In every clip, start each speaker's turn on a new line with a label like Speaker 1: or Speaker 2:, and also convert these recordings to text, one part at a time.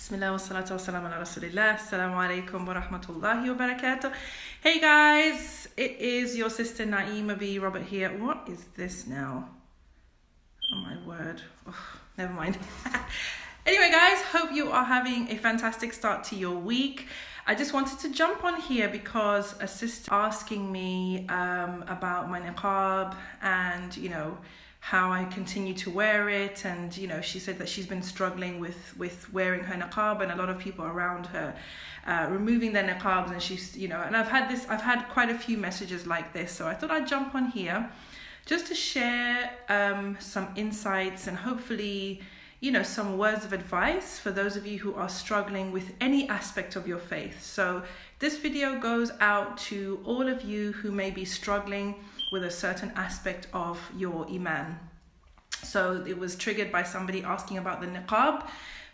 Speaker 1: Bismillah wa salatu wa salam ala rasulillah. Assalamu alaikum wa rahmatullahi wa barakatuh. Hey guys, it is your sister Naeema B. Robert here. What is this now? Oh my word. Oh, never mind. Anyway guys, hope you are having a fantastic start to your week. I just wanted to jump on here because a sister asking me about my niqab and, how I continue to wear it, and she said that she's been struggling with wearing her niqab, and a lot of people around her removing their niqabs, and she's and I've had quite a few messages like this, so I thought I'd jump on here just to share some insights and hopefully some words of advice for those of you who are struggling with any aspect of your faith. So this video goes out to all of you who may be struggling with a certain aspect of your iman. So it was triggered by somebody asking about the niqab,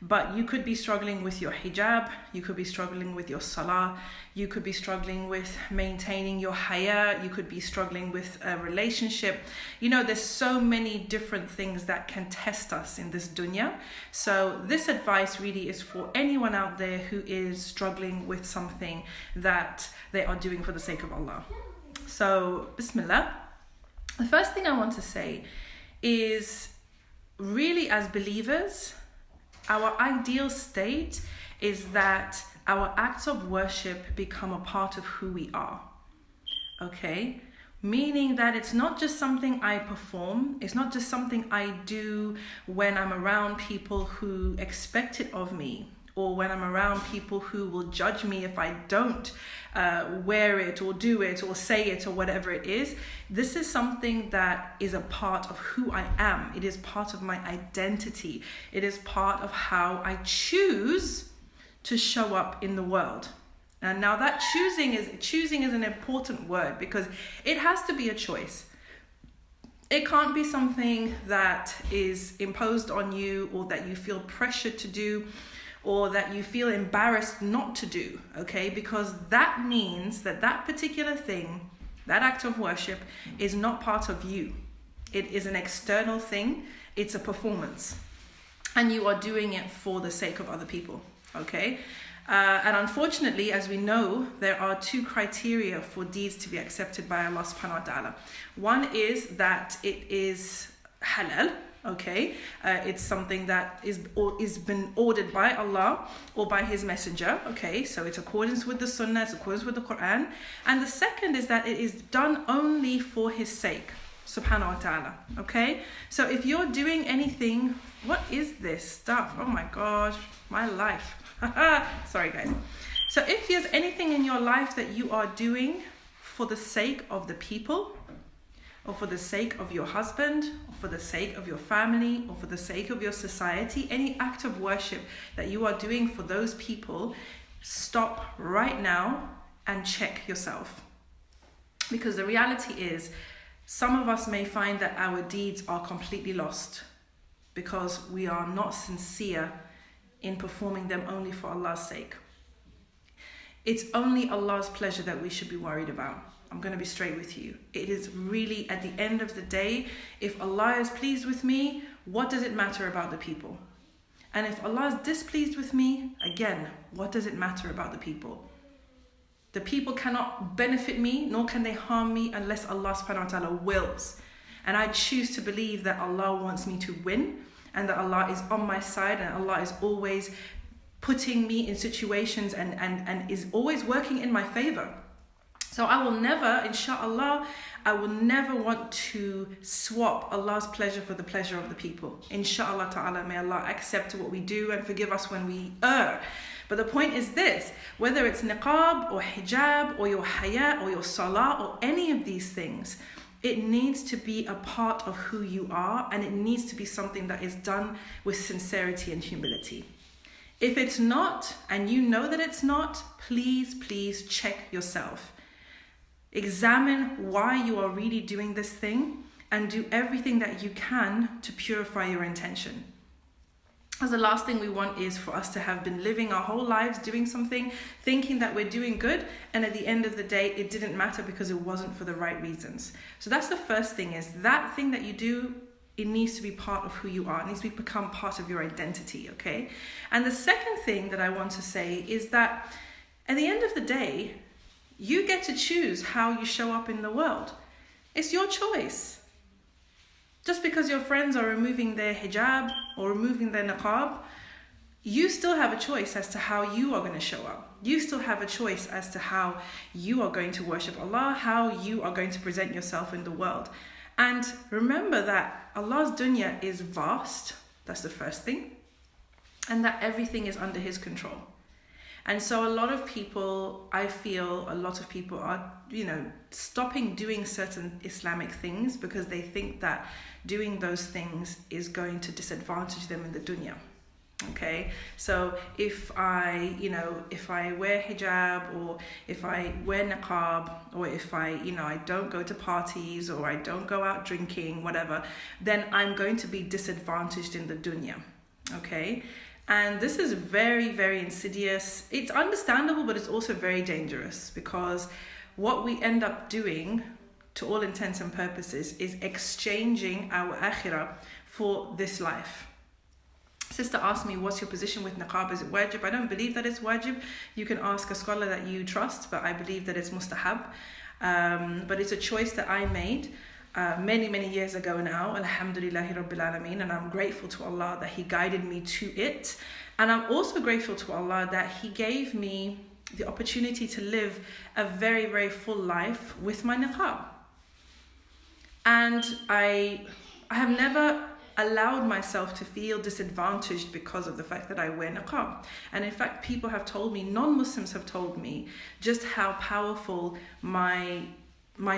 Speaker 1: but you could be struggling with your hijab, you could be struggling with your salah, you could be struggling with maintaining your haya, you could be struggling with a relationship. There's so many different things that can test us in this dunya. So this advice really is for anyone out there who is struggling with something that they are doing for the sake of Allah. So, Bismillah. The first thing I want to say is, really as believers, our ideal state is that our acts of worship become a part of who we are. Okay? Meaning that it's not just something I perform, it's not just something I do when I'm around people who expect it of me, or when I'm around people who will judge me if I don't wear it or do it or say it or whatever it is. This is something that is a part of who I am. It is part of my identity. It is part of how I choose to show up in the world. And now that choosing is an important word, because it has to be a choice. It can't be something that is imposed on you, or that you feel pressured to do, or that you feel embarrassed not to do, okay? Because that means that that particular thing, that act of worship, is not part of you. It is an external thing. It's a performance. And you are doing it for the sake of other people, okay? And unfortunately, as we know, there are two criteria for deeds to be accepted by Allah subhanahu wa ta'ala. One is that it is halal, okay, it's something that is been ordered by Allah or by His Messenger, okay, so it's accordance with the Sunnah, it's accordance with the Quran. And the second is that it is done only for His sake, subhanahu wa ta'ala, okay? So if you're doing anything, what is this stuff? Oh my gosh, my life. Sorry guys. So if there's anything in your life that you are doing for the sake of the people, or for the sake of your husband, or for the sake of your family, or for the sake of your society, any act of worship that you are doing for those people, stop right now and check yourself. Because the reality is, some of us may find that our deeds are completely lost because we are not sincere in performing them only for Allah's sake. It's only Allah's pleasure that we should be worried about. I'm going to be straight with you. It is really, at the end of the day, if Allah is pleased with me, what does it matter about the people? And if Allah is displeased with me, again, what does it matter about the people? The people cannot benefit me, nor can they harm me unless Allah subhanahu wa ta'ala wills. And I choose to believe that Allah wants me to win, and that Allah is on my side, and Allah is always putting me in situations and is always working in my favor. So I will never, inshallah, I will never want to swap Allah's pleasure for the pleasure of the people. Inshallah ta'ala, may Allah accept what we do and forgive us when we err. But the point is this, whether it's niqab or hijab or your haya or your salah or any of these things, it needs to be a part of who you are, and it needs to be something that is done with sincerity and humility. If it's not, and you know that it's not, please check yourself. Examine why you are really doing this thing, and do everything that you can to purify your intention. Because the last thing we want is for us to have been living our whole lives doing something, thinking that we're doing good, and at the end of the day, it didn't matter because it wasn't for the right reasons. So that's the first thing, is that thing that you do it needs to be part of who you are. It needs to become part of your identity, okay? And the second thing that I want to say is that at the end of the day, you get to choose how you show up in the world. It's your choice. Just because your friends are removing their hijab or removing their niqab, you still have a choice as to how you are going to show up. You still have a choice as to how you are going to worship Allah, how you are going to present yourself in the world. And remember that Allah's dunya is vast. That's the first thing. And that everything is under His control. And so a lot of people, I feel a lot of people are, stopping doing certain Islamic things because they think that doing those things is going to disadvantage them in the dunya. Okay, so if I wear hijab, or if I wear niqab, or if I don't go to parties, or I don't go out drinking, whatever, then I'm going to be disadvantaged in the dunya. Okay, and this is very, very insidious. It's understandable, but it's also very dangerous, because what we end up doing, to all intents and purposes, is exchanging our akhirah for this life. Sister asked me, what's your position with niqab? Is it wajib? I don't believe that it's wajib. You can ask a scholar that you trust, but I believe that it's mustahab. But it's a choice that I made many, many years ago now. Alhamdulillahi Rabbil Alameen. And I'm grateful to Allah that He guided me to it. And I'm also grateful to Allah that He gave me the opportunity to live a very, very full life with my niqab. And I have never allowed myself to feel disadvantaged because of the fact that I wear niqab. And in fact, people have told me, non-Muslims have told me, just how powerful my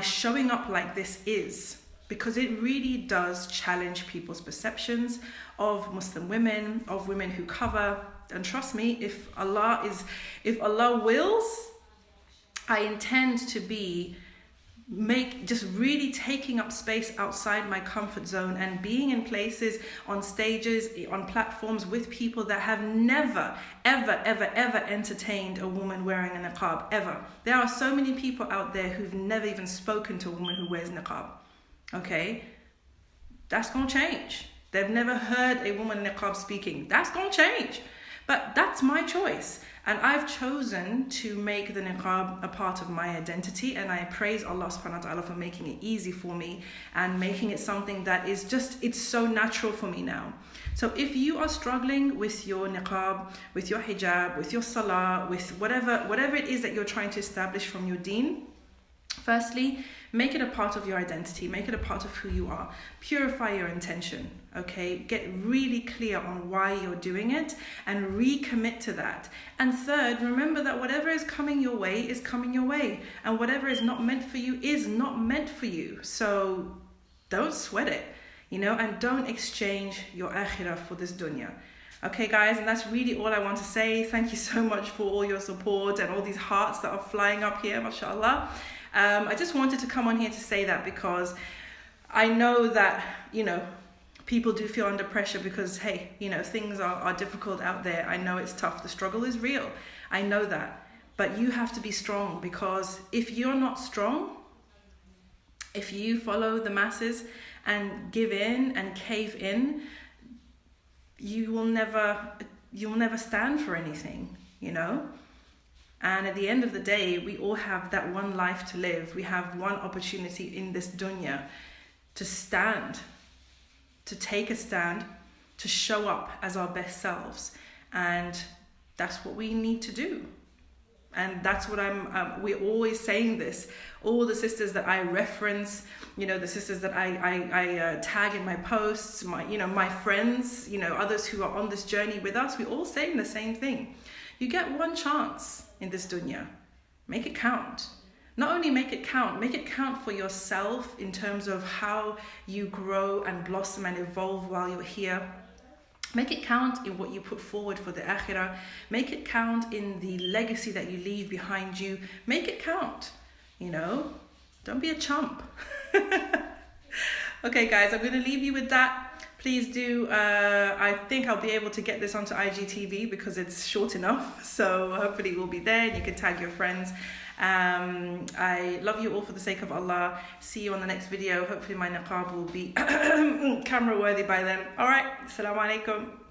Speaker 1: showing up like this is, because it really does challenge people's perceptions of Muslim women, of women who cover. And trust me, if Allah wills, I intend to be just really taking up space outside my comfort zone and being in places, on stages, on platforms with people that have never, ever, ever, ever entertained a woman wearing a niqab, ever. There are so many people out there who've never even spoken to a woman who wears niqab. Okay? That's gonna change. They've never heard a woman in niqab speaking. That's gonna change. But that's my choice. And I've chosen to make the niqab a part of my identity, and I praise Allah subhanahu wa ta'ala for making it easy for me and making it something that is it's so natural for me now. So if you are struggling with your niqab, with your hijab, with your salah, with whatever it is that you're trying to establish from your deen, firstly, make it a part of your identity. Make it a part of who you are. Purify your intention, okay? Get really clear on why you're doing it and recommit to that. And third, remember that whatever is coming your way is coming your way. And whatever is not meant for you is not meant for you. So don't sweat it, and don't exchange your akhirah for this dunya. Okay, guys, and that's really all I want to say. Thank you so much for all your support and all these hearts that are flying up here, mashallah. I just wanted to come on here to say that, because I know that, people do feel under pressure because, hey, things are difficult out there. I know it's tough. The struggle is real. I know that. But you have to be strong, because if you're not strong, if you follow the masses and give in and cave in, you will never stand for anything, And at the end of the day, we all have that one life to live. We have one opportunity in this dunya to stand, to take a stand, to show up as our best selves. And that's what we need to do. And that's what we're always saying this. All the sisters that I reference, the sisters that I tag in my posts, my friends, others who are on this journey with us, we're all saying the same thing. You get one chance in this dunya. Make it count. Not only make it count for yourself in terms of how you grow and blossom and evolve while you're here. Make it count in what you put forward for the akhirah. Make it count in the legacy that you leave behind you. Make it count, Don't be a chump. Okay, guys, I'm going to leave you with that. please do. I think I'll be able to get this onto IGTV because it's short enough. So hopefully it will be there and you can tag your friends. I love you all for the sake of Allah. See you on the next video. Hopefully my niqab will be camera worthy by then. All right. Assalamu alaikum.